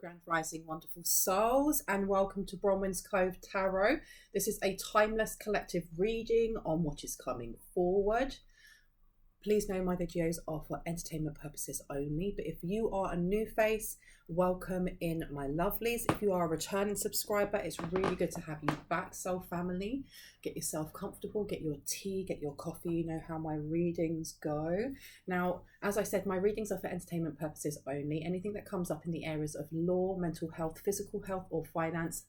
Grand Rising, wonderful souls, and welcome to Bronwen's Cove Tarot. This is a timeless collective reading on what is coming forward. Please know my videos are for entertainment purposes only, but if you are a new face, welcome in, my lovelies. If you are a returning subscriber, it's really good to have you back, soul family. Get yourself comfortable, get your tea, get your coffee. You know how my readings go. Now, as I said, my readings are for entertainment purposes only. Anything that comes up in the areas of law, mental health, physical health, or finance,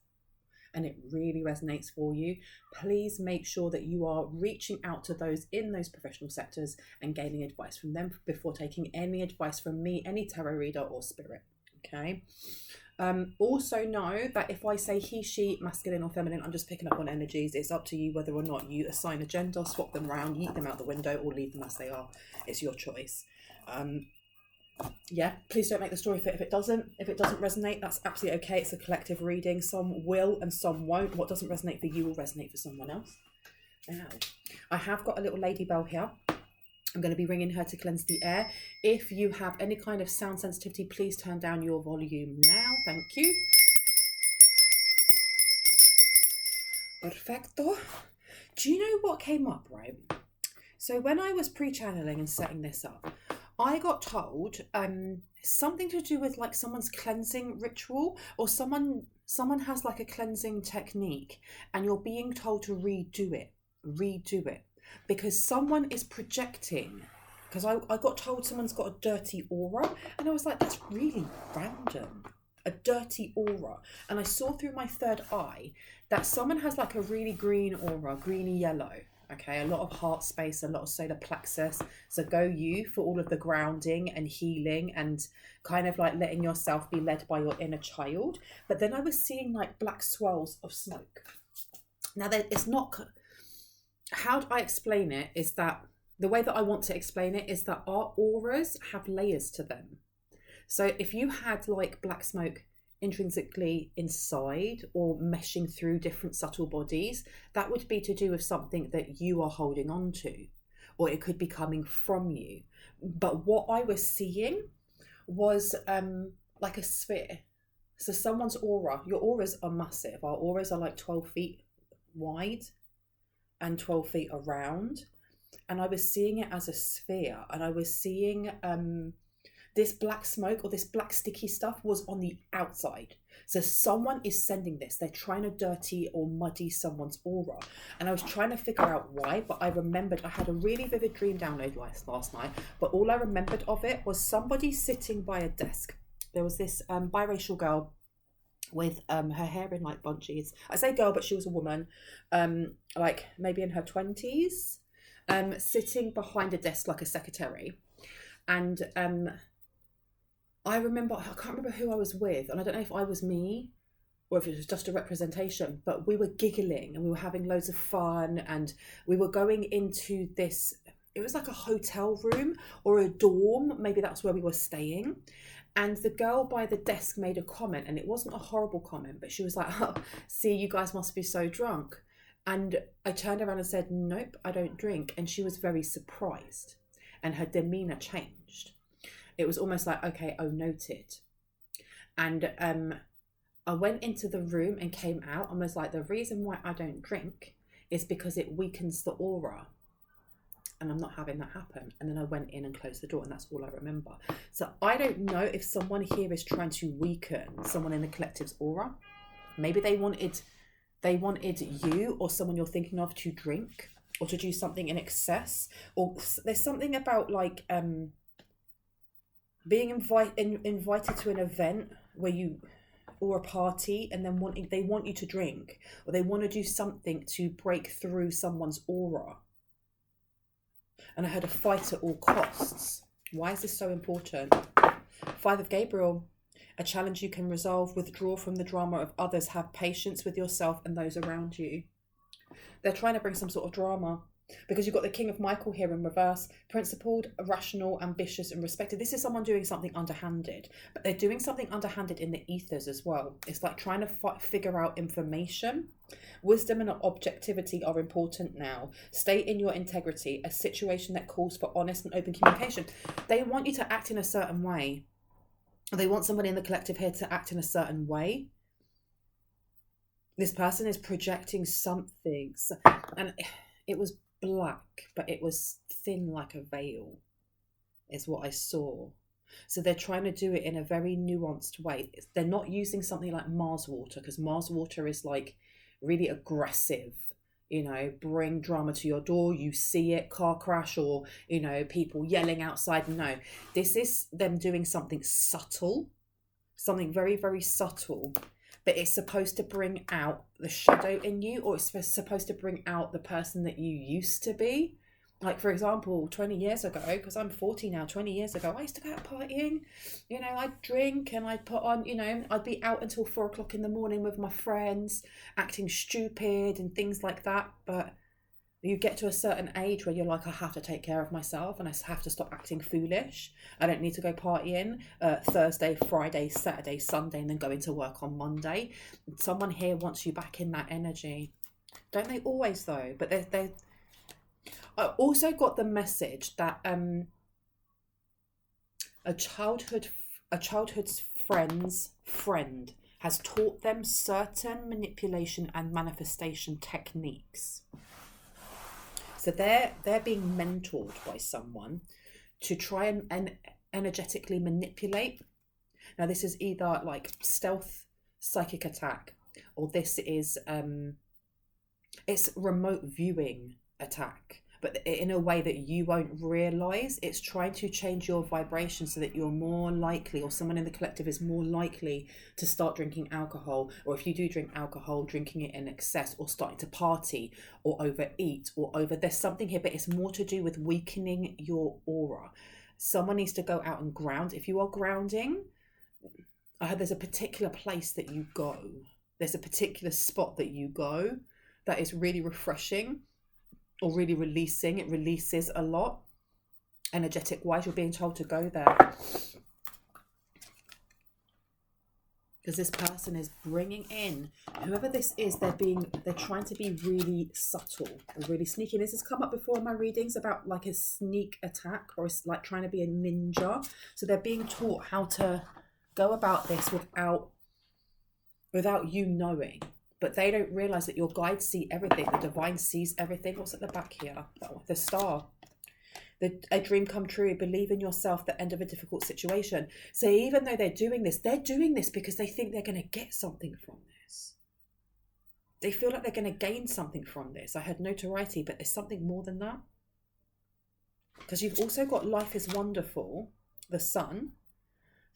and it really resonates for you, please make sure that you are reaching out to those in those professional sectors and gaining advice from them before taking any advice from me, any tarot reader or spirit. Okay. Also know that if I say he, she, masculine or feminine, I'm just picking up on energies. It's up to you whether or not you assign a gender, swap them around, yeet them out the window, or leave them as they are. It's your choice. Yeah, please don't make the story fit if it doesn't. If it doesn't resonate, that's absolutely okay. It's a collective reading. Some will and some won't. What doesn't resonate for you will resonate for someone else. Now, I have got a little lady bell here. I'm going to be ringing her to cleanse the air. If you have any kind of sound sensitivity, please turn down your volume now. Thank you. Perfecto. Do you know what came up, right? So when I was pre-channeling and setting this up, I got told something to do with like someone's cleansing ritual, or someone has like a cleansing technique and you're being told to redo it because someone is projecting. Because I got told someone's got a dirty aura, and I was like, that's really random. A dirty aura. And I saw through my third eye that someone has like a really green aura, greeny yellow. Okay, a lot of heart space, a lot of solar plexus. So go you for all of the grounding and healing and kind of like letting yourself be led by your inner child. But then I was seeing like black swirls of smoke. Now, it's not... How do I explain it? Is that the way that I want to explain it is that our auras have layers to them. So if you had like black smoke intrinsically inside or meshing through different subtle bodies, that would be to do with something that you are holding on to, or it could be coming from you. But what I was seeing was like a sphere. So someone's aura, your auras are massive. Our auras are like 12 feet wide and 12 feet around, and I was seeing it as a sphere, and I was seeing this black smoke or this black sticky stuff was on the outside. So someone is sending this. They're trying to dirty or muddy someone's aura. And I was trying to figure out why, but I remembered I had a really vivid dream download last night, but all I remembered of it was somebody sitting by a desk. There was this biracial girl with her hair in like bunches. I say girl, but she was a woman, like maybe in her 20s, sitting behind a desk like a secretary. And I remember, I can't remember who I was with, and I don't know if I was me or if it was just a representation, but we were giggling and we were having loads of fun, and we were going into this, it was like a hotel room or a dorm, maybe that's where we were staying. And the girl by the desk made a comment, and it wasn't a horrible comment, but she was like, oh, see, you guys must be so drunk. And I turned around and said, nope, I don't drink. And she was very surprised, and her demeanor changed. It was almost like, okay, oh, noted. And I went into the room and came out and was like, the reason why I don't drink is because it weakens the aura, and I'm not having that happen. And then I went in and closed the door, and that's all I remember. So I don't know if someone here is trying to weaken someone in the collective's aura. Maybe they wanted you or someone you're thinking of to drink or to do something in excess. Or there's something about like being invited to an event where you, or a party, and then they want you to drink, or they want to do something to break through someone's aura. And I heard a fight at all costs. Why is this so important? 5 of Gabriel, a challenge you can resolve. Withdraw from the drama of others. Have patience with yourself and those around you. They're trying to bring some sort of drama, because you've got the King of Michael here in reverse. Principled, rational, ambitious, and respected. This is someone doing something underhanded, but they're doing something underhanded in the ethers as well. It's like trying to figure out information. Wisdom and objectivity are important now. Stay in your integrity. A situation that calls for honest and open communication. They want you to act in a certain way. They want somebody in the collective here to act in a certain way. This person is projecting something, and it was black, but it was thin like a veil, is what I saw. So they're trying to do it in a very nuanced way. They're not using something like Mars water, because Mars water is like really aggressive, bring drama to your door, you see it, car crash, or, people yelling outside. No, this is them doing something subtle, something very, very subtle, but it's supposed to bring out the shadow in you, or it's supposed to bring out the person that you used to be. Like, for example, 20 years ago, because I'm 40 now, 20 years ago, I used to go out partying. I'd drink and I'd put on, I'd be out until 4 o'clock in the morning with my friends, acting stupid and things like that. But you get to a certain age where you're like, I have to take care of myself and I have to stop acting foolish. I don't need to go partying Thursday, Friday, Saturday, Sunday, and then go into work on Monday. Someone here wants you back in that energy. Don't they always, though? But they I also got the message that a childhood's friend has taught them certain manipulation and manifestation techniques. So they're being mentored by someone to try and energetically manipulate. Now, this is either like stealth psychic attack, or this is it's remote viewing attack, but in a way that you won't realize. It's trying to change your vibration so that you're more likely, or someone in the collective is more likely to start drinking alcohol, or if you do drink alcohol, drinking it in excess, or starting to party or overeat there's something here, but it's more to do with weakening your aura. Someone needs to go out and ground. If you are grounding, I heard there's a particular place that you go. There's a particular spot that you go that is really refreshing, or really releasing. It releases a lot energetic wise. You're being told to go there because this person is bringing in, whoever this is, they're trying to be really subtle or really sneaky. This has come up before in my readings about like a sneak attack, or it's like trying to be a ninja. So they're being taught how to go about this without you knowing. But they don't realize that your guides see everything. The divine sees everything. What's at the back here? Oh, the star. A dream come true. Believe in yourself. The end of a difficult situation. So even though they're doing this because they think they're going to get something from this. They feel like they're going to gain something from this. I heard notoriety, but there's something more than that. Because you've also got life is wonderful, the sun.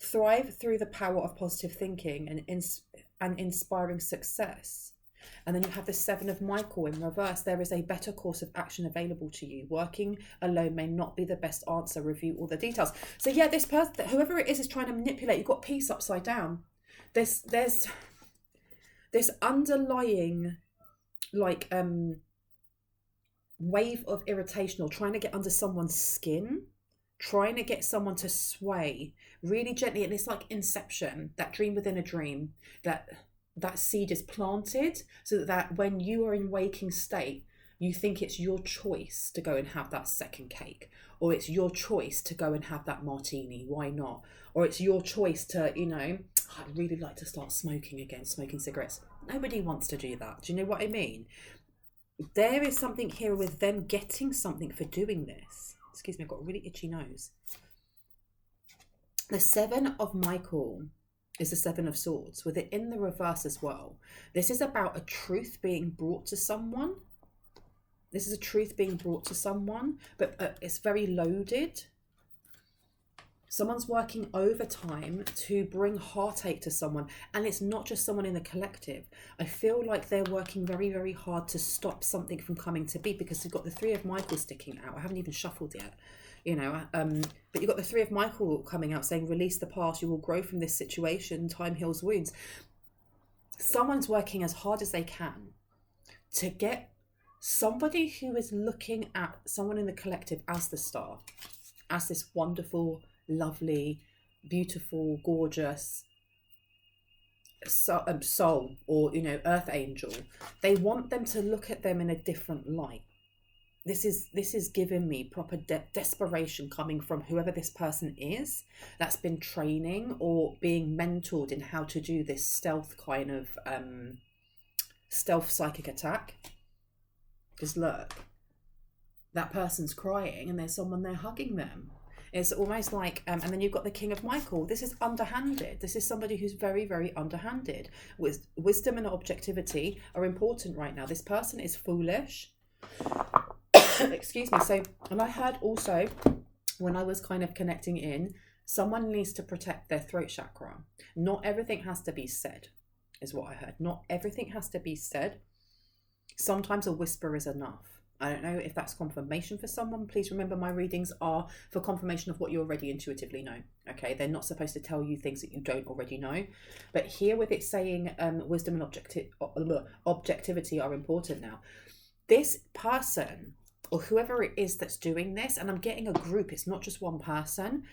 Thrive through the power of positive thinking and inspiring success. And then you have the 7 of Michael in reverse. There is a better course of action available to you. Working alone may not be the best answer. Review all the details. So yeah, this person, whoever it is trying to manipulate. You've got peace upside down. There's this underlying like wave of irritation, or trying to get under someone's skin, trying to get someone to sway really gently. And it's like Inception, that dream within a dream, that seed is planted so that when you are in waking state, you think it's your choice to go and have that second cake, or it's your choice to go and have that martini, why not? Or it's your choice to, I'd really like to start smoking again, smoking cigarettes. Nobody wants to do that. Do you know what I mean? There is something here with them getting something for doing this. Excuse me, I've got a really itchy nose. The 7 of Michael is the 7 of Swords, with it in the reverse as well. This is about a truth being brought to someone. This is a truth being brought to someone, but it's very loaded. Someone's working overtime to bring heartache to someone, and it's not just someone in the collective. I feel like they're working very, very hard to stop something from coming to be, because you've got the 3 of Michael sticking out. I haven't even shuffled yet, but you've got the 3 of Michael coming out saying, release the past, you will grow from this situation, time heals wounds. Someone's working as hard as they can to get somebody who is looking at someone in the collective as the star, as this wonderful, lovely, beautiful, gorgeous soul, or earth angel. They want them to look at them in a different light. this is giving me proper desperation coming from whoever this person is that's been training or being mentored in how to do this stealth kind of stealth psychic attack. Because look, that person's crying and there's someone there hugging them. It's almost like, and then you've got the King of Michael. This is underhanded. This is somebody who's very, very underhanded. Wisdom and objectivity are important right now. This person is foolish. Excuse me. So, and I heard also, when I was kind of connecting in, someone needs to protect their throat chakra. Not everything has to be said, is what I heard. Not everything has to be said. Sometimes a whisper is enough. I don't know if that's confirmation for someone. Please remember, my readings are for confirmation of what you already intuitively know. Okay, they're not supposed to tell you things that you don't already know. But here with it saying wisdom and objectivity are important now. This person or whoever it is that's doing this, and I'm getting a group, it's not just one person.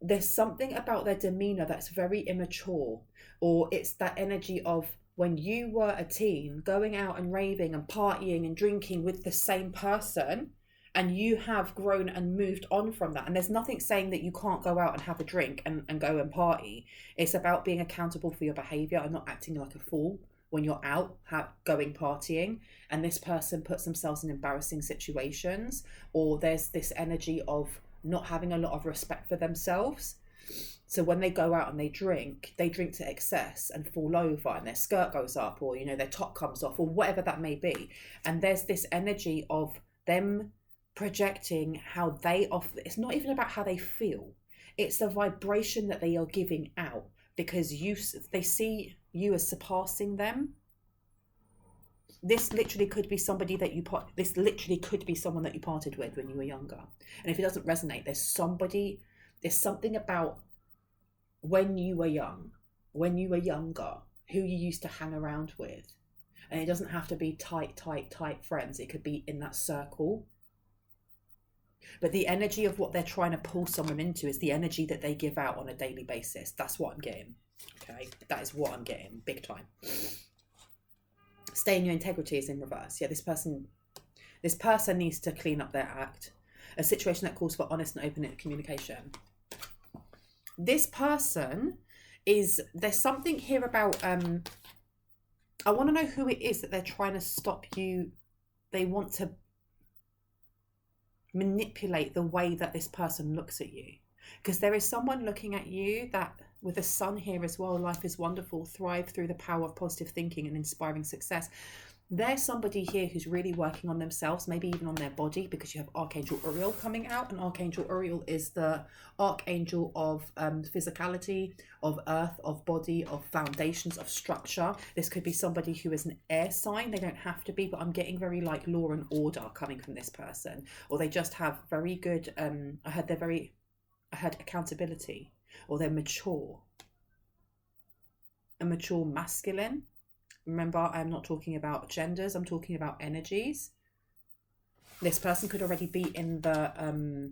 There's something about their demeanor that's very immature, or it's that energy of when you were a teen going out and raving and partying and drinking with the same person, and you have grown and moved on from that. And there's nothing saying that you can't go out and have a drink and go and party. It's about being accountable for your behavior and not acting like a fool when you're out going partying. And this person puts themselves in embarrassing situations, or there's this energy of not having a lot of respect for themselves. So when they go out and they drink to excess and fall over and their skirt goes up, or, you know, their top comes off, or whatever that may be. And there's this energy of them projecting how it's not even about how they feel. It's the vibration that they are giving out, because they see you as surpassing them. This literally could be somebody that this literally could be someone that you parted with when you were younger. And if it doesn't resonate, there's something about when you were younger, who you used to hang around with. And it doesn't have to be tight friends. It could be in that circle. But the energy of what they're trying to pull someone into is the energy that they give out on a daily basis. That's what I'm getting. Okay, that is what I'm getting, big time. Stay in your integrity is in reverse. Yeah, this person needs to clean up their act. A situation that calls for honest and open communication. This person there's something here about, I want to know who it is that they're trying to stop you. They want to manipulate the way that this person looks at you. Because there is someone looking at you that, with the sun here as well, life is wonderful, thrive through the power of positive thinking and inspiring success. There's somebody here who's really working on themselves, maybe even on their body, because you have Archangel Uriel coming out, and Archangel Uriel is the archangel of physicality, of earth, of body, of foundations, of structure. This could be somebody who is an air sign. They don't have to be, but I'm getting very like law and order coming from this person, or they just have very good, I had accountability, or they're mature, a mature masculine. Remember, I'm not talking about genders, I'm talking about energies. This person could already be in the,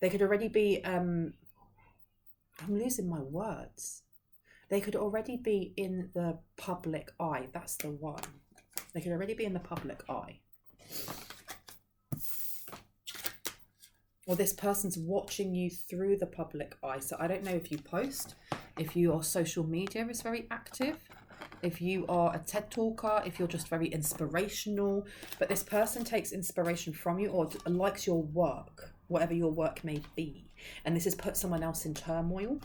they could already be, I'm losing my words. They could already be in the public eye. That's the one. They could already be in the public eye. Or this person's watching you through the public eye. So I don't know if you post, if your social media is very active, if you are a TED talker, if you're just very inspirational, but this person takes inspiration from you or likes your work, whatever your work may be. And this has put someone else in turmoil.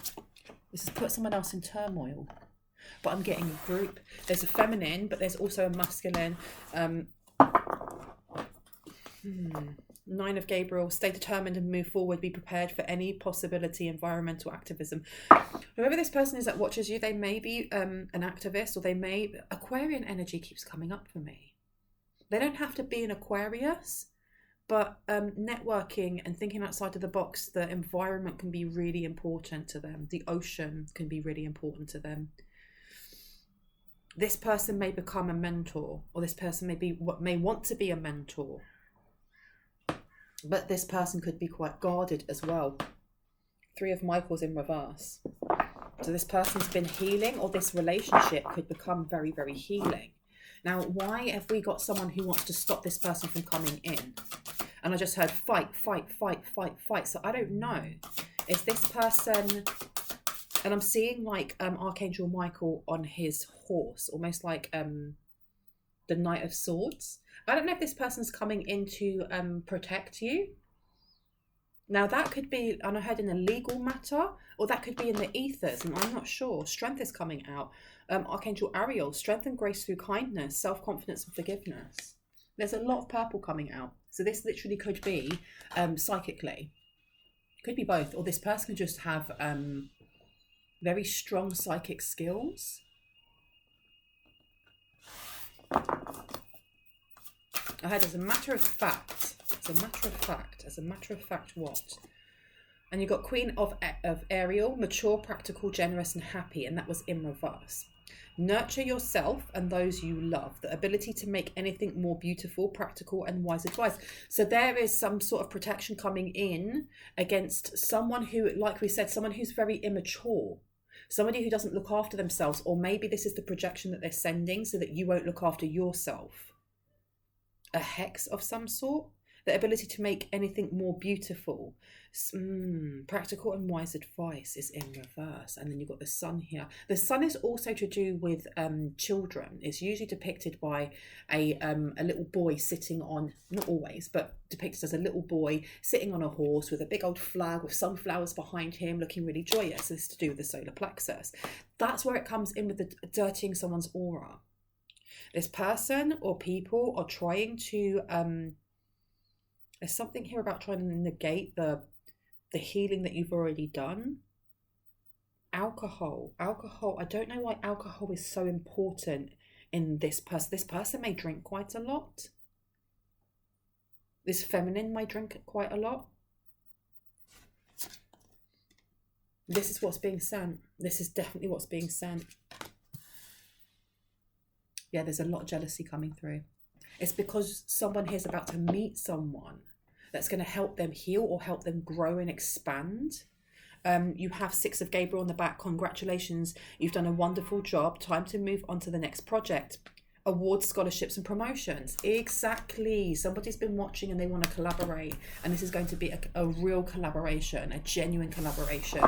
But I'm getting a group. There's a feminine, but there's also a masculine. Nine of Gabriel, stay determined and move forward. Be prepared for any possibility. Environmental activism. Whoever this person is that watches you, they may be an activist, or they may... Aquarian energy keeps coming up for me. They don't have to be an Aquarius, but networking and thinking outside of the box, the environment can be really important to them. The ocean can be really important to them. This person may become a mentor, or this person may want to be a mentor. But this person could be quite guarded as well. Three of Michaels in reverse. So this person's been healing, or this relationship could become very, very healing. Now, why have we got someone who wants to stop this person from coming in? And I just heard fight, fight, fight, fight, fight. So I don't know. Is this person... And I'm seeing like Archangel Michael on his horse, almost like the Knight of Swords. I don't know if this person's coming in to protect you. Now that could be, and I heard in a legal matter, or that could be in the ethers, and I'm not sure. Strength is coming out. Archangel Ariel, strength and grace through kindness, self-confidence and forgiveness. There's a lot of purple coming out. So this literally could be psychically. Could be both, or this person could just have very strong psychic skills. I heard as a matter of fact, what? And you got Queen of Ariel, mature, practical, generous and happy, and that was in reverse. Nurture yourself and those you love. The ability to make anything more beautiful, practical and wise advice. So there is some sort of protection coming in against someone who, like we said, someone who's very immature. Somebody who doesn't look after themselves, or maybe this is the projection that they're sending so that you won't look after yourself. A hex of some sort. The ability to make anything more beautiful. Practical and wise advice is in reverse. And then you've got the sun here. The sun is also to do with children. It's usually depicted by a little boy sitting on, not always, but depicted as a little boy sitting on a horse with a big old flag with sunflowers behind him, looking really joyous. This is to do with the solar plexus. That's where it comes in with the dirtying someone's aura. This person or people are trying to... there's something here about trying to negate the healing that you've already done. Alcohol. I don't know why alcohol is so important in this person. This person may drink quite a lot. This feminine may drink quite a lot. This is what's being sent. This is definitely what's being sent. Yeah, there's a lot of jealousy coming through. It's because someone here is about to meet someone that's going to help them heal or help them grow and expand. You have 6 of Gabriel on the back. Congratulations. You've done a wonderful job. Time to move on to the next project. Awards, scholarships and promotions. Exactly. Somebody's been watching and they want to collaborate. And this is going to be a real collaboration, a genuine collaboration,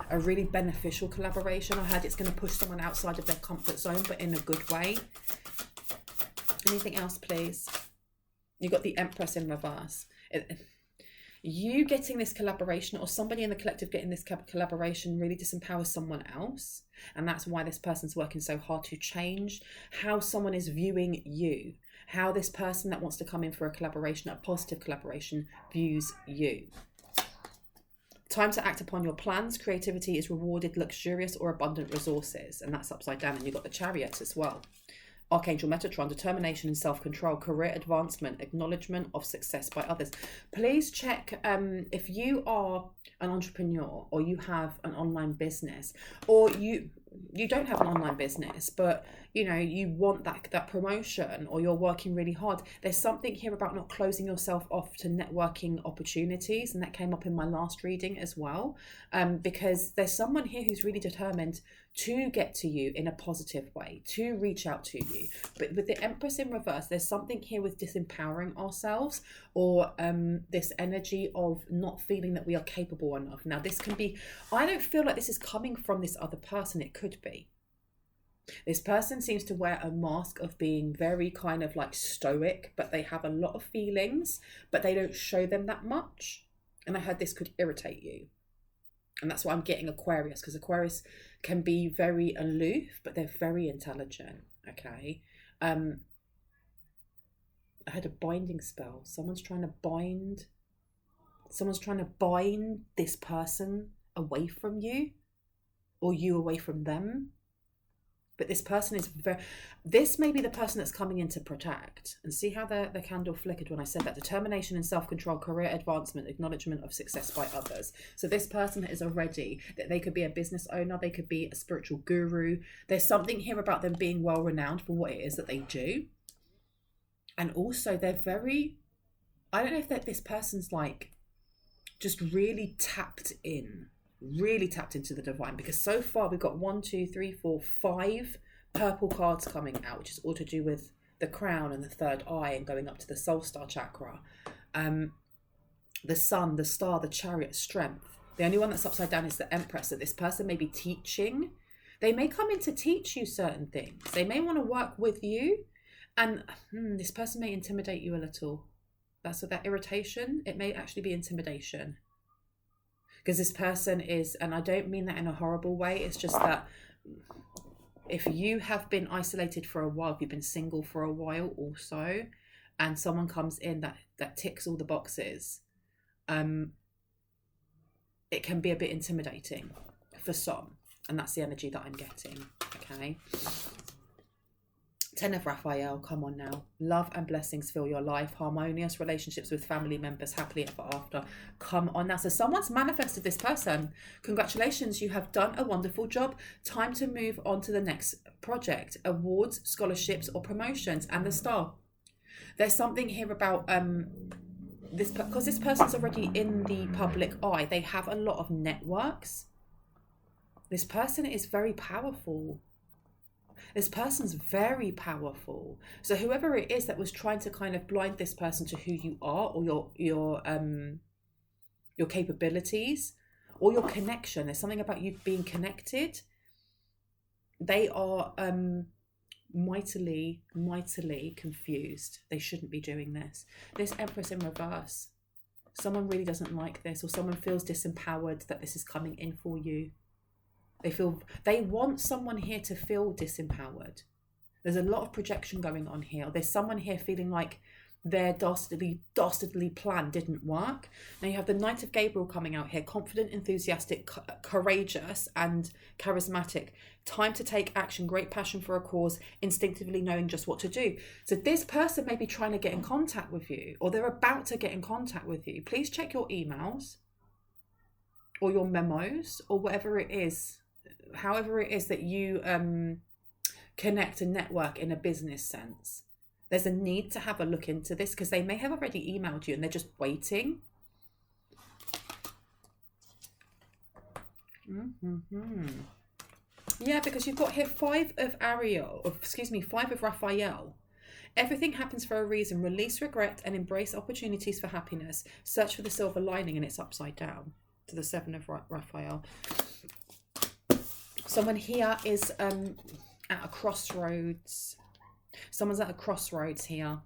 a really beneficial collaboration. I heard it's going to push someone outside of their comfort zone, but in a good way. Anything else, please? You got the Empress in reverse. You getting this collaboration, or somebody in the collective getting this collaboration, really disempowers someone else. And that's why this person's working so hard to change how someone is viewing you. How this person that wants to come in for a collaboration, a positive collaboration, views you. Time to act upon your plans. Creativity is rewarded, luxurious or abundant resources. And that's upside down. And you've got the Chariot as well. Archangel Metatron, determination and self-control, career advancement, acknowledgement of success by others. Please check if you are an entrepreneur or you have an online business, or you don't have an online business, but you want that promotion, or you're working really hard. There's something here about not closing yourself off to networking opportunities, and that came up in my last reading as well, because there's someone here who's really determined to get to you in a positive way, to reach out to you. But with the Empress in reverse, there's something here with disempowering ourselves, or this energy of not feeling that we are capable enough. Now this can be, I don't feel like this is coming from this other person. It could be. This person seems to wear a mask of being very kind of like stoic, but they have a lot of feelings, but they don't show them that much. And I heard this could irritate you. And that's why I'm getting Aquarius, because Aquarius can be very aloof, but they're very intelligent. Okay. I had a binding spell. Someone's trying to bind this person away from you, or you away from them. But this person is this may be the person that's coming in to protect. And see how the candle flickered when I said that. Determination and self-control, career advancement, acknowledgement of success by others. So this person is already, that they could be a business owner, they could be a spiritual guru. There's something here about them being well renowned for what it is that they do. And also they're very, I don't know if that this person's like just really tapped into the divine, because so far we've got 1, 2, 3, 4, 5 purple cards coming out, which is all to do with the crown and the third eye and going up to the soul star chakra. The sun, the star, the chariot, strength. The only one that's upside down is the Empress. So this person may be teaching. They may come in to teach you certain things. They may want to work with you. And this person may intimidate you a little. That's what that irritation, it may actually be intimidation. Because this person is, and I don't mean that in a horrible way, it's just that if you have been isolated for a while, if you've been single for a while also, and someone comes in that ticks all the boxes, it can be a bit intimidating for some, and that's the energy that I'm getting. Okay. 10 of Raphael, come on now. Love and blessings fill your life. Harmonious relationships with family members, happily ever after. Come on now. So someone's manifested this person. Congratulations, you have done a wonderful job. Time to move on to the next project. Awards, scholarships, or promotions. And the star. There's something here about this, because this person's already in the public eye. They have a lot of networks. This person is very powerful. This person's very powerful. So whoever it is that was trying to kind of blind this person to who you are, or your capabilities, or your connection. There's something about you being connected. They are mightily confused. They shouldn't be doing this. This Empress in reverse. Someone really doesn't like this, or someone feels disempowered that this is coming in for you. They want someone here to feel disempowered. There's a lot of projection going on here. There's someone here feeling like their dastardly plan didn't work. Now you have the Knight of Gabriel coming out here, confident, enthusiastic, courageous, and charismatic. Time to take action, great passion for a cause, instinctively knowing just what to do. So this person may be trying to get in contact with you, or they're about to get in contact with you. Please check your emails or your memos or whatever it is. However it is that you connect and network in a business sense, there's a need to have a look into this, because they may have already emailed you and they're just waiting. Yeah, because you've got here 5 of Raphael. Everything happens for a reason. Release regret and embrace opportunities for happiness. Search for the silver lining, and it's upside down to the 7 of Raphael. Someone here is at a crossroads. Someone's at a crossroads here.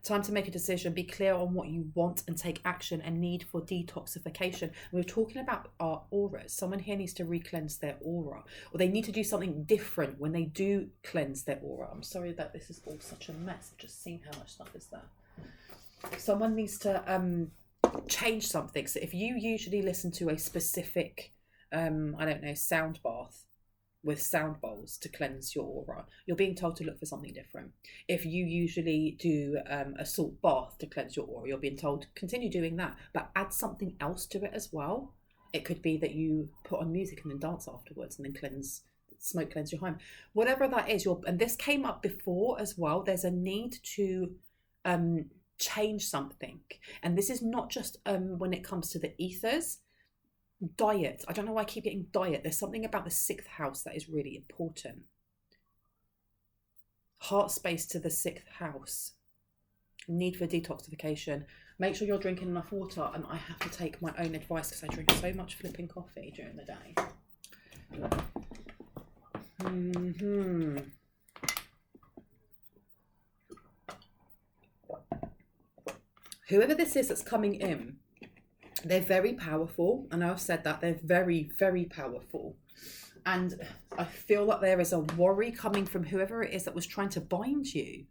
Time to make a decision. Be clear on what you want and take action, and need for detoxification. We're talking about our auras. Someone here needs to re-cleanse their aura, or they need to do something different when they do cleanse their aura. I'm sorry that this is all such a mess. I've just seen how much stuff is there. Someone needs to change something. So if you usually listen to a specific, sound bath with sound bowls to cleanse your aura, you're being told to look for something different. If you usually do a salt bath to cleanse your aura, you're being told continue doing that, but add something else to it as well. It could be that you put on music and then dance afterwards, and then smoke cleanse your home. Whatever that is, and this came up before as well. There's a need to change something, and this is not just when it comes to the ethers. Diet. I don't know why I keep getting diet. There's something about the 6th house that is really important. Heart space to the 6th house. Need for detoxification. Make sure you're drinking enough water, and I have to take my own advice because I drink so much flipping coffee during the day. Whoever this is that's coming in, they're very powerful. I know I've said that. They're very, very powerful. And I feel like there is a worry coming from whoever it is that was trying to bind you.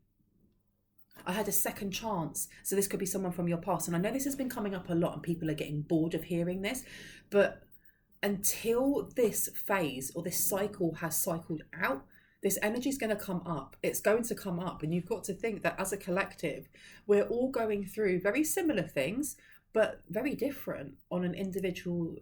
I had a second chance. So this could be someone from your past. And I know this has been coming up a lot and people are getting bored of hearing this. But until this phase or this cycle has cycled out, this energy is going to come up. It's going to come up. And you've got to think that as a collective, we're all going through very similar things, but very different on an individual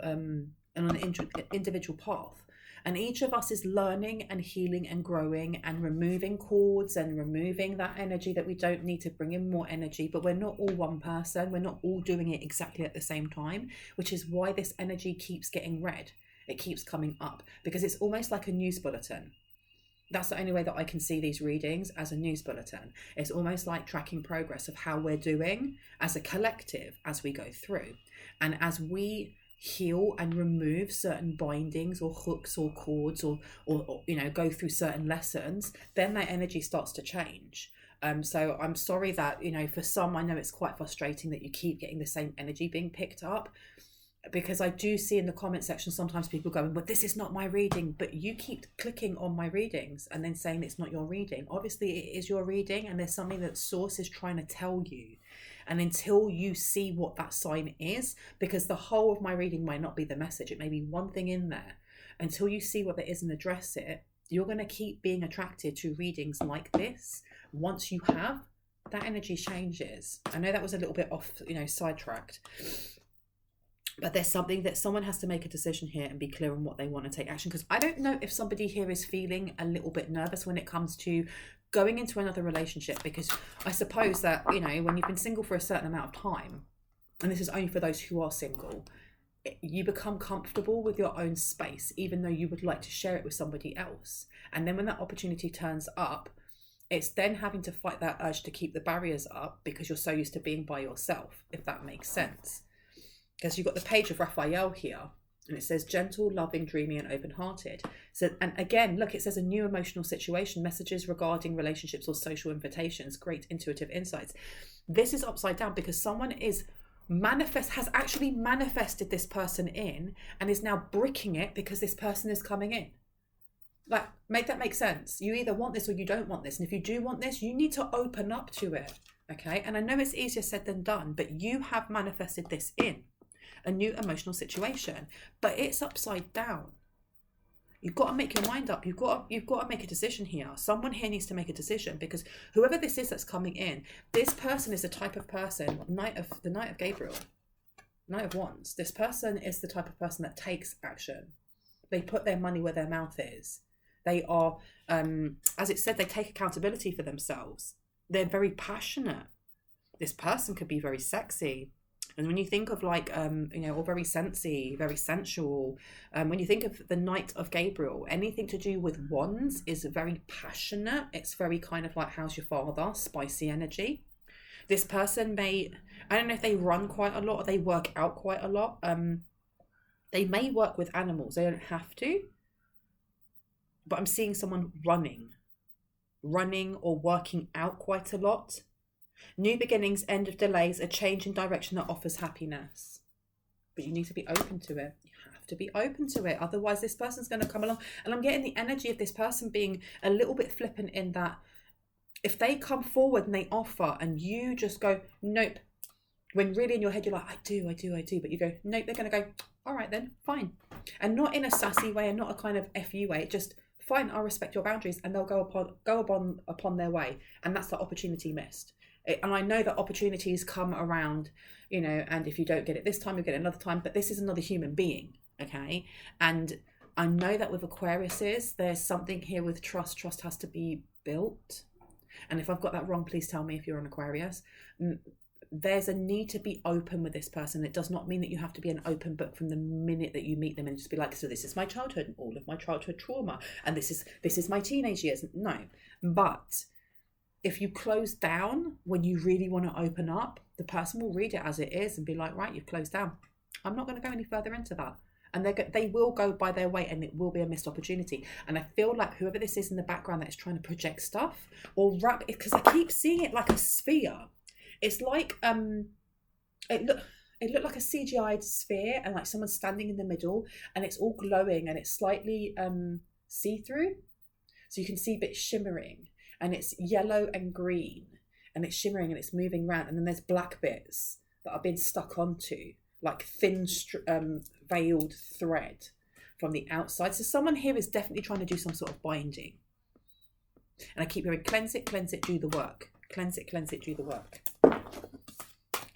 individual path. And each of us is learning and healing and growing and removing cords and removing that energy that we don't need to bring in more energy. But we're not all one person. We're not all doing it exactly at the same time, which is why this energy keeps getting read. It keeps coming up because it's almost like a news bulletin. That's the only way that I can see these readings, as a news bulletin. It's almost like tracking progress of how we're doing as a collective as we go through. And as we heal and remove certain bindings or hooks or cords or go through certain lessons, then that energy starts to change. So I'm sorry that, for some, I know it's quite frustrating that you keep getting the same energy being picked up, because I do see in the comment section sometimes people going, but this is not my reading. But you keep clicking on my readings and then saying it's not your reading. Obviously it is your reading, and there's something that source is trying to tell you. And until you see what that sign is, because the whole of my reading might not be the message, it may be one thing in there. Until you see what there is and address it, you're going to keep being attracted to readings like this. Once you have, that energy changes. I know that was a little bit off, sidetracked. But there's something that someone has to make a decision here and be clear on what they want to take action. Because I don't know if somebody here is feeling a little bit nervous when it comes to going into another relationship. Because I suppose that, when you've been single for a certain amount of time, and this is only for those who are single, you become comfortable with your own space, even though you would like to share it with somebody else. And then when that opportunity turns up, it's then having to fight that urge to keep the barriers up because you're so used to being by yourself, if that makes sense. Because you've got the page of Raphael here, and it says gentle, loving, dreamy, and open-hearted. So, and again, look, it says a new emotional situation, messages regarding relationships or social invitations, great intuitive insights. This is upside down because someone has actually manifested this person in and is now bricking it because this person is coming in. Like, make that make sense. You either want this or you don't want this. And if you do want this, you need to open up to it. Okay. And I know it's easier said than done, but you have manifested this in a new emotional situation, but it's upside down. You've got to make your mind up. You've got to make a decision here. Someone here needs to make a decision, because whoever this is that's coming in, this person is the type of person, the Knight of Gabriel, Knight of Wands. This person is the type of person that takes action. They put their money where their mouth is. They are, as it said, they take accountability for themselves. They're very passionate. This person could be very sexy. And when you think of or very sensy, very sensual, when you think of the Knight of Gabriel, anything to do with wands is very passionate. It's very kind of like, how's your father? Spicy energy. This person I don't know if they run quite a lot or they work out quite a lot. They may work with animals. They don't have to. But I'm seeing someone running or working out quite a lot. New beginnings, end of delays, a change in direction that offers happiness. But you need to be open to it. You have to be open to it. Otherwise, this person's going to come along. And I'm getting the energy of this person being a little bit flippant in that if they come forward and they offer and you just go, nope. When really in your head, you're like, I do. But you go, nope, they're going to go, all right then, fine. And not in a sassy way and not a kind of FU way. Just, fine, I'll respect your boundaries. And they'll go upon their way. And that's the opportunity missed. And I know that opportunities come around, and if you don't get it this time, you get it another time. But this is another human being, okay? And I know that with Aquariuses, there's something here with trust. Trust has to be built. And if I've got that wrong, please tell me if you're an Aquarius. There's a need to be open with this person. It does not mean that you have to be an open book from the minute that you meet them and just be like, so this is my childhood and all of my childhood trauma. And this is my teenage years. No, but if you close down when you really want to open up, the person will read it as it is and be like, right, you've closed down. I'm not going to go any further into that. And they will go by their way, and it will be a missed opportunity. And I feel like whoever this is in the background that is trying to project stuff or wrap it, because I keep seeing it like a sphere. It's like, it looked like a CGI'd sphere and like someone's standing in the middle and it's all glowing and it's slightly see-through. So you can see bits shimmering. And it's yellow and green, and it's shimmering and it's moving around. And then there's black bits that are being stuck onto, like thin veiled thread from the outside. So someone here is definitely trying to do some sort of binding. And I keep hearing, cleanse it, do the work. Cleanse it, do the work.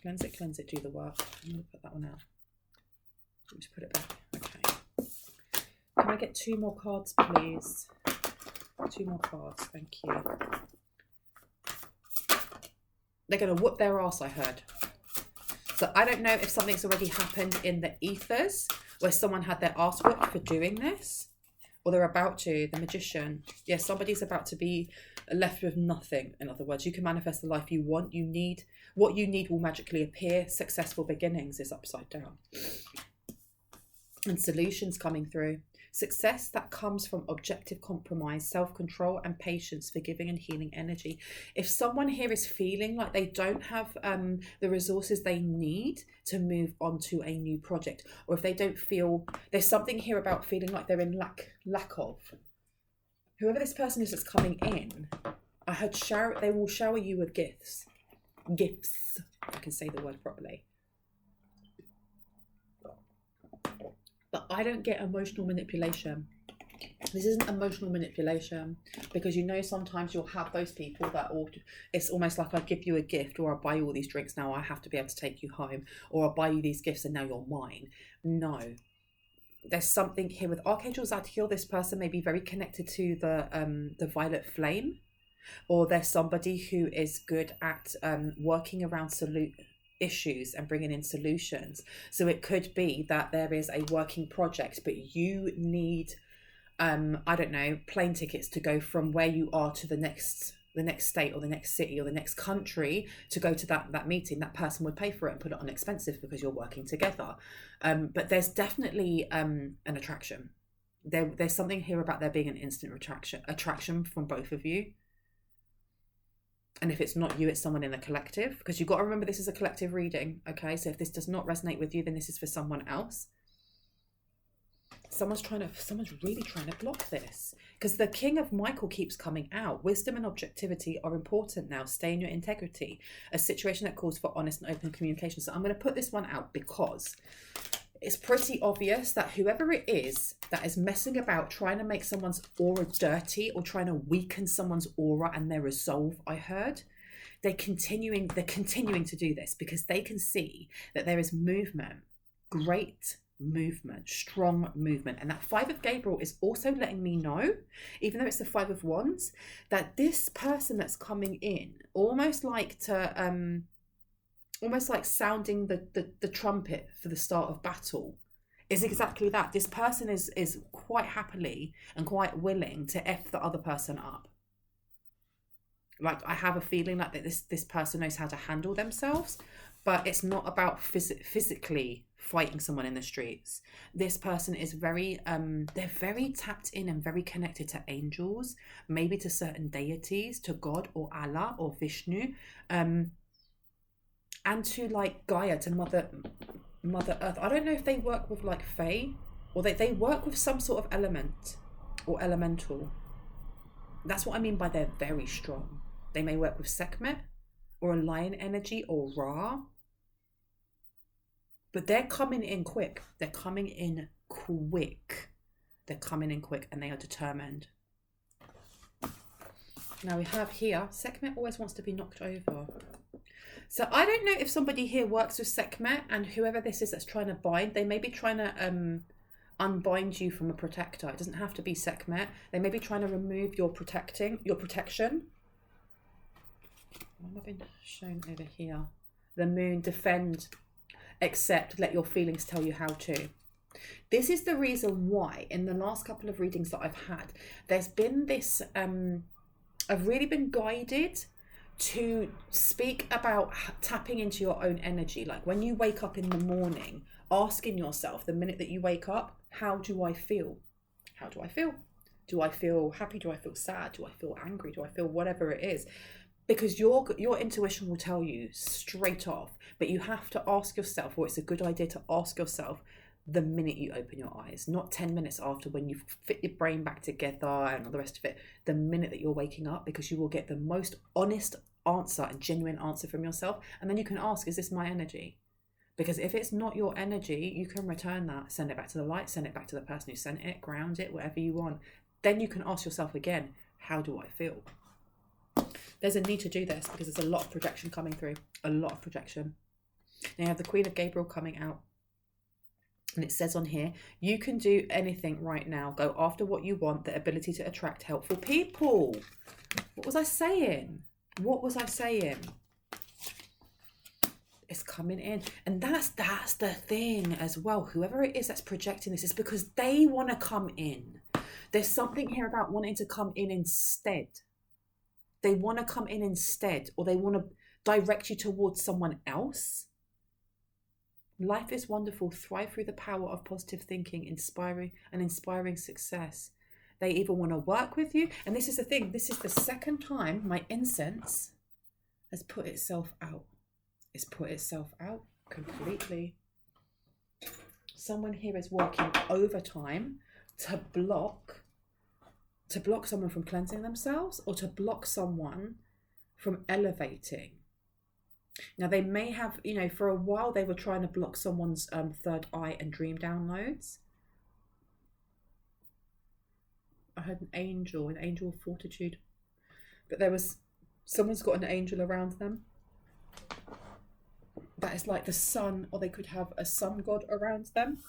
Cleanse it, do the work. I'm going to put that one out. Let me just put it back. Okay. Can I get 2 more cards, please? 2 more cards, thank you. They're going to whoop their ass, I heard. So I don't know if something's already happened in the ethers where someone had their ass whooped for doing this, or they're about to. The Magician. Yes, somebody's about to be left with nothing. In other words, you can manifest the life you want. You need what you need will magically appear. Successful beginnings is upside down. And solutions coming through. Success that comes from objective compromise, self-control and patience, forgiving and healing energy. If someone here is feeling like they don't have the resources they need to move on to a new project, or if they don't feel, there's something here about feeling like they're in lack of. Whoever this person is that's coming in, I heard they will shower you with gifts. Gifts, if I can say the word properly. But I don't get emotional manipulation. This isn't emotional manipulation, because you know sometimes you'll have those people that it's almost like I give you a gift, or I buy you all these drinks, now I have to be able to take you home, or I buy you these gifts and now you're mine. No. There's something here with Archangel Zadkiel. This person may be very connected to the violet flame, or there's somebody who is good at working around issues and bringing in solutions. So it could be that there is a working project, but you need I don't know, plane tickets to go from where you are to the next state or the next city or the next country to go to that meeting. That person would pay for it and put it on expensive because you're working together. But there's definitely an attraction. There's something here about there being an instant attraction from both of you. And if it's not you, it's someone in the collective, because you've got to remember this is a collective reading. Okay, so if this does not resonate with you, then this is for someone else. Someone's really trying to block this, because the King of Michael keeps coming out. Wisdom and objectivity are important now. Stay in your integrity. A situation that calls for honest and open communication. So I'm going to put this one out because it's pretty obvious that whoever it is that is messing about trying to make someone's aura dirty, or trying to weaken someone's aura and their resolve, I heard, they're continuing to do this because they can see that there is movement, great movement, strong movement. And that Five of Gabriel is also letting me know, even though it's the Five of Wands, that this person that's coming in, almost like sounding the trumpet for the start of battle, is exactly that. This person is quite happily and quite willing to F the other person up. Like, I have a feeling like that this person knows how to handle themselves, but it's not about physically fighting someone in the streets. This person is they're very tapped in and very connected to angels, maybe to certain deities, to God or Allah or Vishnu, and to like Gaia, to Mother Earth. I don't know if they work with like Fae, or they work with some sort of element or elemental. That's what I mean by they're very strong. They may work with Sekhmet or a lion energy or Ra. But they're coming in quick. They're coming in quick. They're coming in quick, and they are determined. Now we have here, Sekhmet always wants to be knocked over. So I don't know if somebody here works with Sekhmet, and whoever this is that's trying to bind, they may be trying to unbind you from a protector. It doesn't have to be Sekhmet. They may be trying to remove your protection. What have I been shown over here? The Moon, defend, accept, let your feelings tell you how to. This is the reason why in the last couple of readings that I've had, there's been this, I've really been guided to speak about tapping into your own energy. Like when you wake up in the morning, asking yourself the minute that you wake up, how do I feel? How do I feel? Do I feel happy? Do I feel sad? Do I feel angry? Do I feel whatever it is? Because your intuition will tell you straight off, but you have to ask yourself, or it's a good idea to ask yourself the minute you open your eyes, not 10 minutes after when you fit your brain back together and all the rest of it, the minute that you're waking up, because you will get the most honest answer and genuine answer from yourself. And then you can ask, is this my energy? Because if it's not your energy, you can return that, send it back to the light, send it back to the person who sent it, ground it, whatever you want. Then you can ask yourself again, how do I feel? There's a need to do this because there's a lot of projection coming through, a lot of projection. Now you have the Queen of Gabriel coming out. And it says on here, you can do anything right now. Go after what you want, the ability to attract helpful people. What was I saying? It's coming in. And that's the thing as well. Whoever it is that's projecting this is because they want to come in. There's something here about wanting to come in instead. They want to come in instead, or they want to direct you towards someone else. Life is wonderful. Thrive through the power of positive thinking, inspiring success. They even want to work with you. And this is the thing. This is the second time my incense has put itself out. It's put itself out completely. Someone here is working overtime to block someone from cleansing themselves, or to block someone from elevating. Now, they may have, for a while they were trying to block someone's third eye and dream downloads. I had an angel of fortitude, but someone's got an angel around them. That is like the sun, or they could have a sun god around them.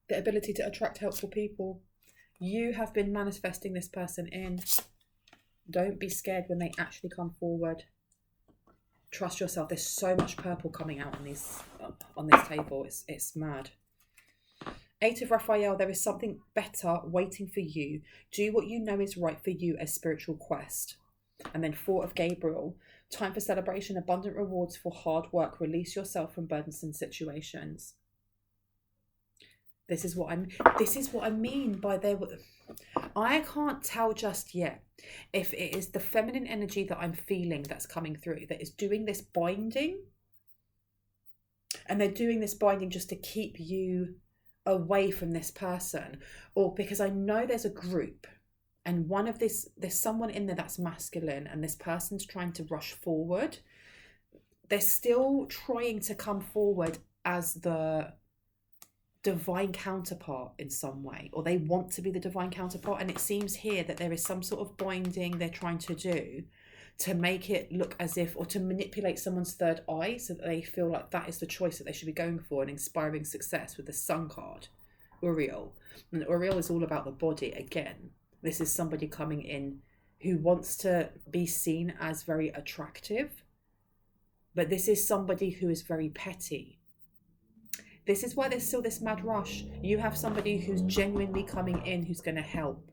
The ability to attract helpful people. You have been manifesting this person in. Don't be scared when they actually come forward. Trust yourself. There's so much purple coming out on this table. It's mad. 8 of Raphael, there is something better waiting for you. Do what you know is right for you, a spiritual quest. And then 4 of Gabriel, time for celebration, abundant rewards for hard work. Release yourself from burdensome situations. This is what I mean by I can't tell just yet if it is the feminine energy that I'm feeling that's coming through that is doing this binding. And they're doing this binding just to keep you away from this person, or because I know there's a group and there's someone in there that's masculine, and this person's trying to rush forward. They're still trying to come forward as the divine counterpart in some way, or they want to be the divine counterpart, and it seems here that there is some sort of binding they're trying to do to make it look as if, or to manipulate someone's third eye so that they feel like that is the choice that they should be going for, an inspiring success with the Sun card, Uriel. And Uriel is all about the body again. This is somebody coming in who wants to be seen as very attractive, but this is somebody who is very petty. This is why there's still this mad rush. You have somebody who's genuinely coming in, who's going to help.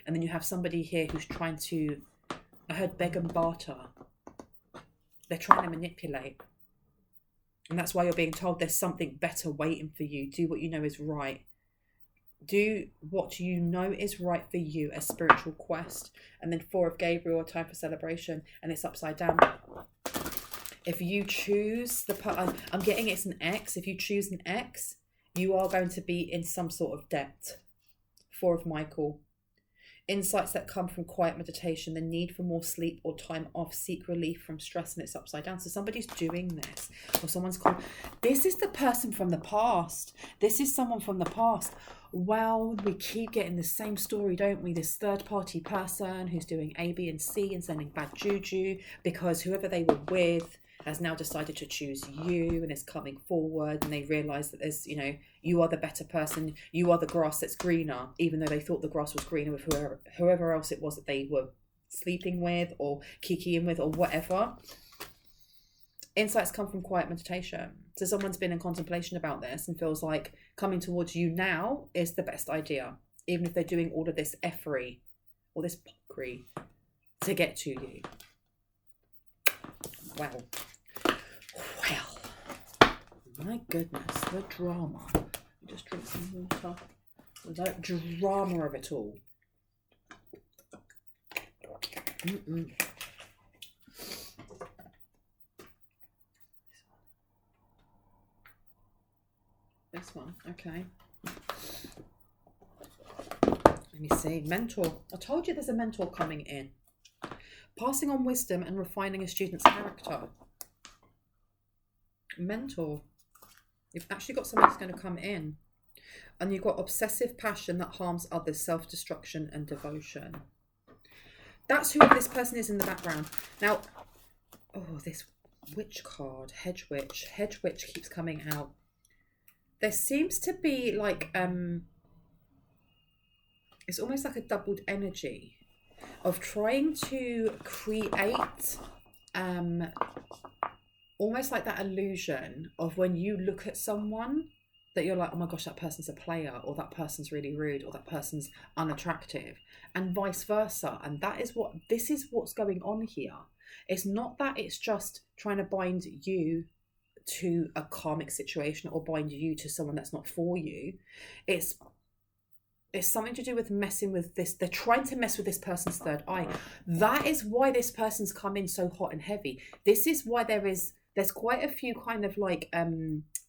And then you have somebody here who's trying to, I heard beg and barter. They're trying to manipulate. And that's why you're being told there's something better waiting for you. Do what you know is right. Do what you know is right for you, a spiritual quest. And then 4 of Gabriel, a time for celebration. And it's upside down. If you choose I'm getting it's an X. If you choose an X, you are going to be in some sort of debt. 4 of Michael. Insights that come from quiet meditation, the need for more sleep or time off, seek relief from stress, and it's upside down. So somebody's doing this, or someone's called. This is the person from the past. This is someone from the past. Well, we keep getting the same story, don't we? This third party person who's doing A, B, and C and sending bad juju because whoever they were with has now decided to choose you and is coming forward, and they realise that there's, you are the better person, you are the grass that's greener, even though they thought the grass was greener with whoever else it was that they were sleeping with or kikiing with or whatever. Insights come from quiet meditation. So someone's been in contemplation about this and feels like coming towards you now is the best idea, even if they're doing all of this effery or this pockery to get to you. Well, my goodness, the drama. Just drink some water. The drama of it all. This one, okay. Let me see. Mentor. I told you there's a mentor coming in. Passing on wisdom and refining a student's character. Mentor. You've actually got somebody who's going to come in. And you've got obsessive passion that harms others, self-destruction and devotion. That's who this person is in the background. Now, this witch card, hedge witch. Hedge witch keeps coming out. There seems to be like, it's almost like a doubled energy of trying to create almost like that illusion of when you look at someone that you're like, oh my gosh, that person's a player, or that person's really rude, or that person's unattractive, and vice versa. And this is what's going on here. It's not that it's just trying to bind you to a karmic situation or bind you to someone that's not for you. It's something to do with messing with this. They're trying to mess with this person's third eye. That is why this person's come in so hot and heavy. This is why there's quite a few kind of like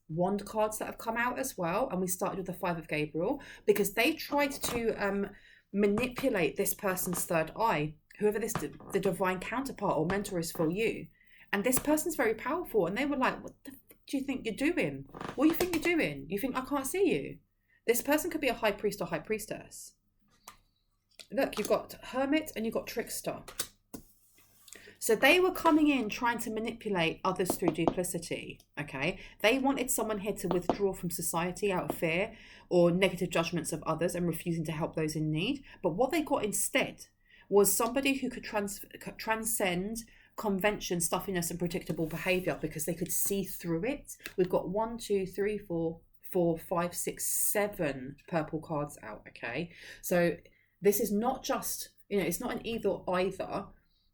wand cards that have come out as well. And we started with the 5 of Gabriel, because they tried to manipulate this person's third eye, whoever the divine counterpart or mentor is for you. And this person's very powerful. And they were like, what the fuck do you think you're doing? What do you think you're doing? You think I can't see you? This person could be a high priest or high priestess. Look, you've got hermit and you've got trickster. So they were coming in trying to manipulate others through duplicity, okay? They wanted someone here to withdraw from society out of fear or negative judgments of others and refusing to help those in need. But what they got instead was somebody who could transcend convention, stuffiness and predictable behaviour, because they could see through it. We've got 1, 2, 3, 4, 5, 6, 7 purple cards out, okay? So this is not just, it's not an either or either,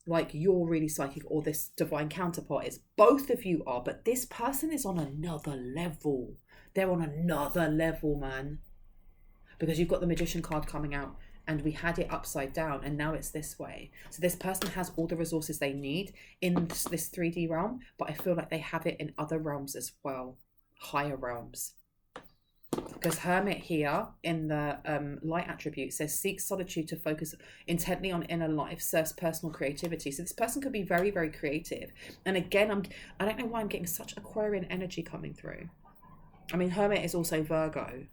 like you're really psychic or this divine counterpart is. Both of you are, but this person is on another level. They're on another level, man. Because you've got the Magician card coming out, and we had it upside down, and now it's this way. So this person has all the resources they need in this 3D realm, but I feel like they have it in other realms as well, higher realms. Because Hermit here in the light attribute says, seek solitude to focus intently on inner life, serves personal creativity. So this person could be very, very creative. And again, I don't know why I'm getting such Aquarian energy coming through. I mean, Hermit is also Virgo.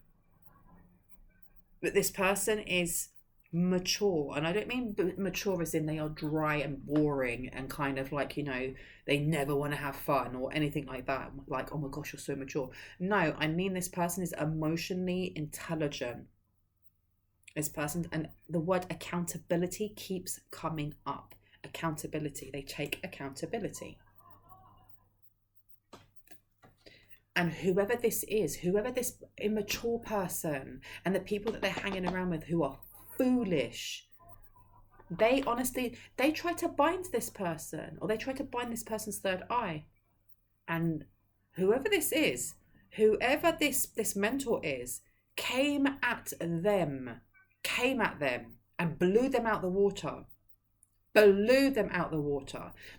But this person is mature, and I don't mean mature as in they are dry and boring and kind of like, they never want to have fun or anything like that, like, oh my gosh, you're so mature. No, I mean this person is emotionally intelligent. This person, and the word accountability keeps coming up. Accountability. They take accountability. And whoever this is, whoever this immature person and the people that they're hanging around with who are foolish, they try to bind this person, or they try to bind this person's third eye. And whoever this is, whoever this mentor is, came at them and blew them out the water.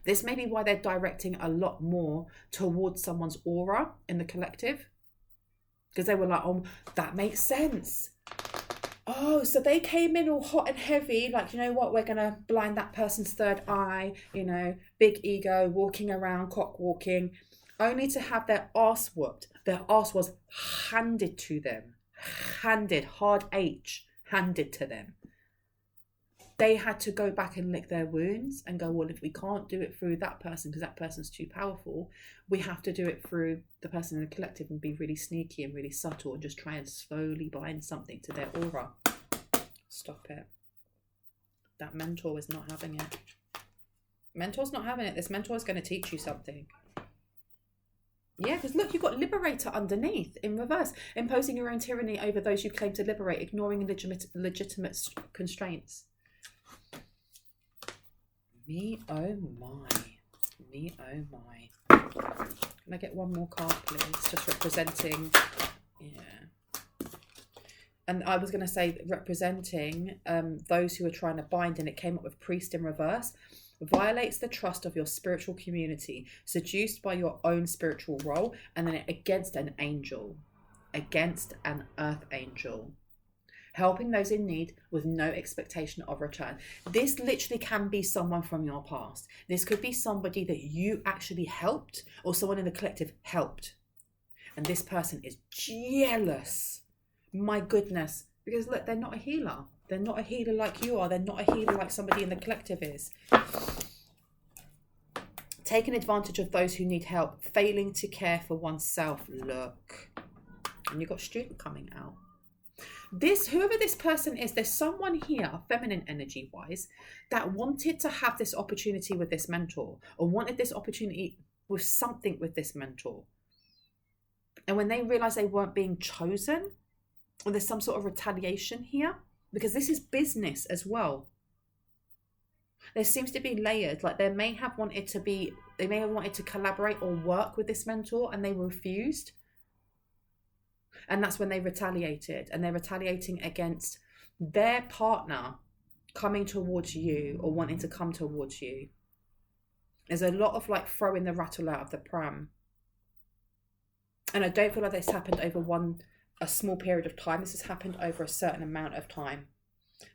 This may be why they're directing a lot more towards someone's aura in the collective, because they were like, oh, that makes sense. Oh, so they came in all hot and heavy, like, you know what, we're going to blind that person's third eye, big ego, walking around, cock walking, only to have their arse whooped. Their arse was handed to them. Hard H, handed to them. They had to go back and lick their wounds and go, well, if we can't do it through that person because that person's too powerful, we have to do it through the person in the collective and be really sneaky and really subtle and just try and slowly bind something to their aura. Stop it. That mentor is not having it. Mentor's not having it. This mentor is going to teach you something. Yeah, because look, you've got Liberator underneath in reverse, imposing your own tyranny over those you claim to liberate, ignoring legitimate constraints. Me, oh my. Can I get one more card, please? Just representing, And I was going to say representing those who are trying to bind, and it came up with priest in reverse. Violates the trust of your spiritual community, seduced by your own spiritual role, and then against an angel, against an earth angel. Helping those in need with no expectation of return. This literally can be someone from your past. This could be somebody that you actually helped, or someone in the collective helped. And this person is jealous. My goodness. Because look, they're not a healer. They're not a healer like you are. They're not a healer like somebody in the collective is. Taking advantage of those who need help. Failing to care for oneself. Look. And you've got student coming out. Whoever this person is, there's someone here, feminine energy wise, that wanted to have this opportunity with this mentor, or wanted this opportunity with something with this mentor. And when they realised they weren't being chosen, or there's some sort of retaliation here, because this is business as well. There seems to be layered, like they may have wanted to collaborate or work with this mentor and they refused. And that's when they retaliated, and they're retaliating against their partner coming towards you or wanting to come towards you. There's a lot of like throwing the rattle out of the pram. And I don't feel like this happened over a small period of time. This has happened over a certain amount of time.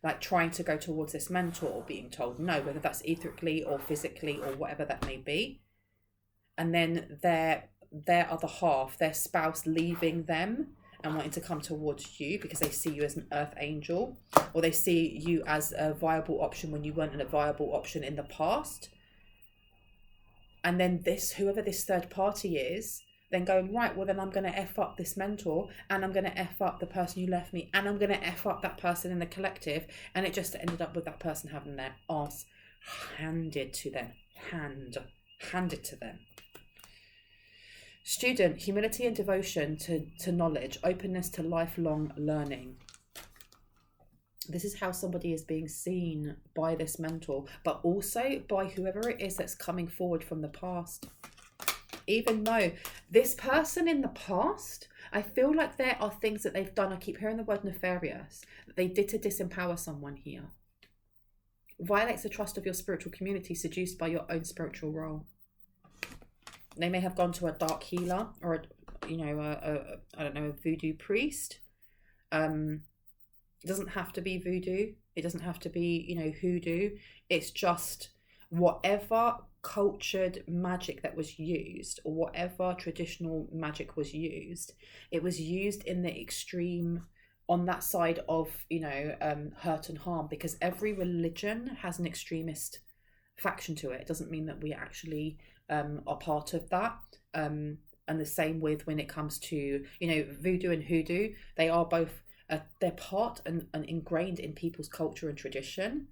Like trying to go towards this mentor, being told no, whether that's ethically or physically or whatever that may be. And then their other half, their spouse, leaving them and wanting to come towards you because they see you as an earth angel, or they see you as a viable option when you weren't a viable option in the past. And then whoever this third party is, then going, right, well then I'm going to F up this mentor, and I'm going to F up the person who left me, and I'm going to F up that person in the collective. And it just ended up with that person having their arse handed to them. Handed to them. Student, humility and devotion to knowledge, openness to lifelong learning. This is how somebody is being seen by this mentor, but also by whoever it is that's coming forward from the past. Even though this person in the past, I feel like there are things that they've done, I keep hearing the word nefarious, that they did to disempower someone here. Violates the trust of your spiritual community, seduced by your own spiritual role. They may have gone to a dark healer or a voodoo priest. It doesn't have to be voodoo. It doesn't have to be, hoodoo. It's just whatever cultured magic that was used, or whatever traditional magic was used. It was used in the extreme on that side of, hurt and harm, because every religion has an extremist faction to it. It doesn't mean that we actually are part of that. And the same with when it comes to, voodoo and hoodoo. They are both, they're part and ingrained in people's culture and tradition.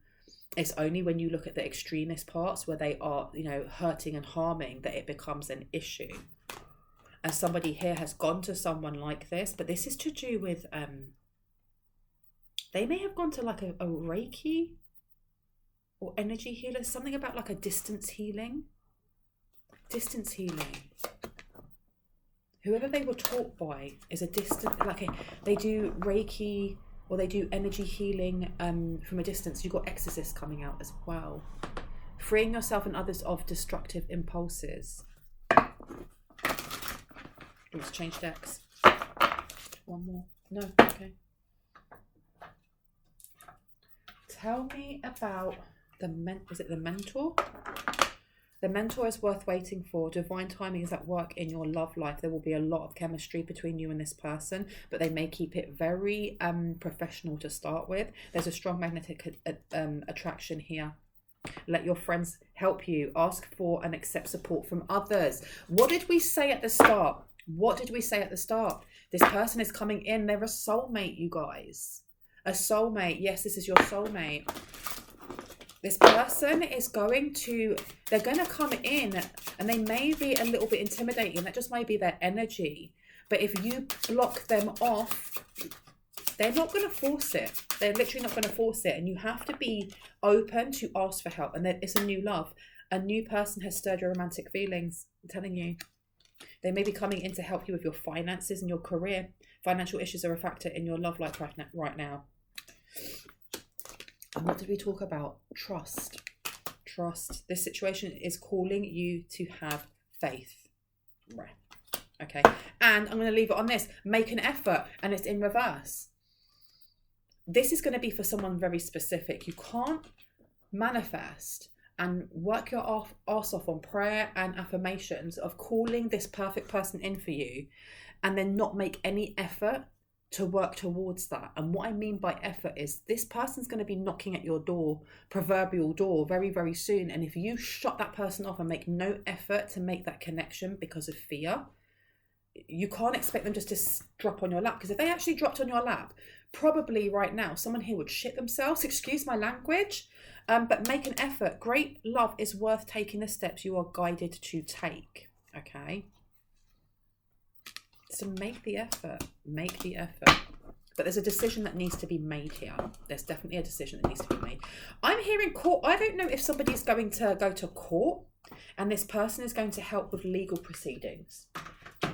It's only when you look at the extremist parts where they are, hurting and harming, that it becomes an issue. And somebody here has gone to someone like this, but this is to do with, they may have gone to like a Reiki or energy healer, something about like a distance healing. Whoever they were taught by is a distant, they do Reiki or they do energy healing from a distance. You've got exorcists coming out as well. Freeing yourself and others of destructive impulses. Let's change decks. One more. No, okay. Tell me about the mentor? The mentor is worth waiting for. Divine timing is at work in your love life. There will be a lot of chemistry between you and this person, but they may keep it very professional to start with. There's a strong magnetic attraction here. Let your friends help you. Ask for and accept support from others. What did we say at the start? This person is coming in. They're a soulmate, you guys. A soulmate. Yes, this is your soulmate. This person is they're going to come in, and they may be a little bit intimidating. That just may be their energy. But if you block them off, they're not going to force it. They're literally not going to force it. And you have to be open to ask for help. And it's a new love. A new person has stirred your romantic feelings. I'm telling you. They may be coming in to help you with your finances and your career. Financial issues are a factor in your love life right now. And what did we talk about? Trust. This situation is calling you to have faith. Right. Okay. And I'm going to leave it on this. Make an effort. And it's in reverse. This is going to be for someone very specific. You can't manifest and work your arse off on prayer and affirmations of calling this perfect person in for you and then not make any effort to work towards that. And what I mean by effort is this person's going to be knocking at your door, proverbial door, very, very soon. And if you shut that person off and make no effort to make that connection because of fear, you can't expect them just to drop on your lap. Because if they actually dropped on your lap, probably right now, someone here would shit themselves. Excuse my language. But make an effort. Great love is worth taking the steps you are guided to take. Okay. So make the effort. Make the effort. But there's a decision that needs to be made here. There's definitely a decision that needs to be made. I'm hearing court. I don't know if somebody's going to go to court and this person is going to help with legal proceedings. Do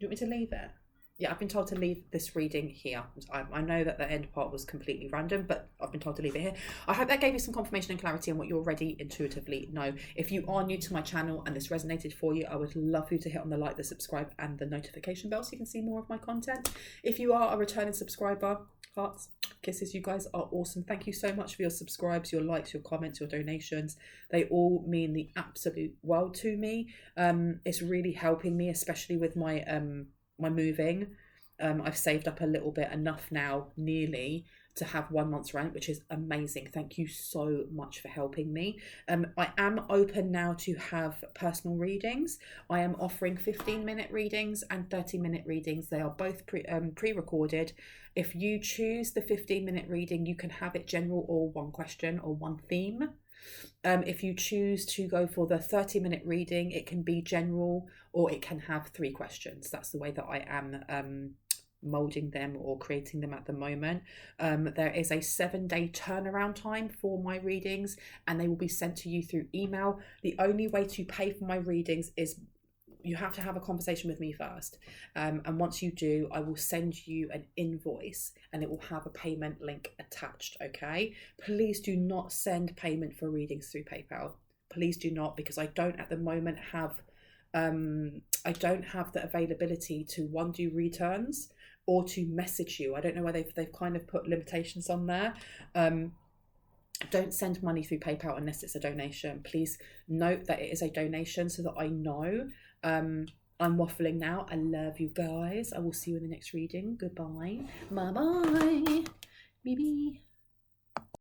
you want me to leave it? Yeah, I've been told to leave this reading here. I know that the end part was completely random, but I've been told to leave it here. I hope that gave you some confirmation and clarity on what you already intuitively know. If you are new to my channel and this resonated for you, I would love you to hit on the like, the subscribe and the notification bell so you can see more of my content. If you are a returning subscriber, hearts, kisses, you guys are awesome. Thank you so much for your subscribes, your likes, your comments, your donations. They all mean the absolute world to me. It's really helping me, especially with my my moving. I've saved up a little bit, enough now nearly to have 1 month's rent, which is amazing. Thank you so much for helping me. I am open now to have personal readings. I am offering 15-minute readings and 30-minute readings. They are both pre-recorded. If you choose the 15-minute reading, you can have it general or one question or one theme. If you choose to go for the 30-minute reading, it can be general or it can have 3 questions. That's the way that I am molding them or creating them at the moment. There is a 7-day turnaround time for my readings and they will be sent to you through email. The only way to pay for my readings is you have to have a conversation with me first. And once you do, I will send you an invoice and it will have a payment link attached, okay? Please do not send payment for readings through PayPal. Please do not, because I don't at the moment have, I don't have the availability to do returns or to message you. I don't know why they've kind of put limitations on there. Don't send money through PayPal unless it's a donation. Please note that it is a donation so that I know. I'm waffling now. I love you guys. I will see you in the next reading. Goodbye. Bye-bye. Bye-bye.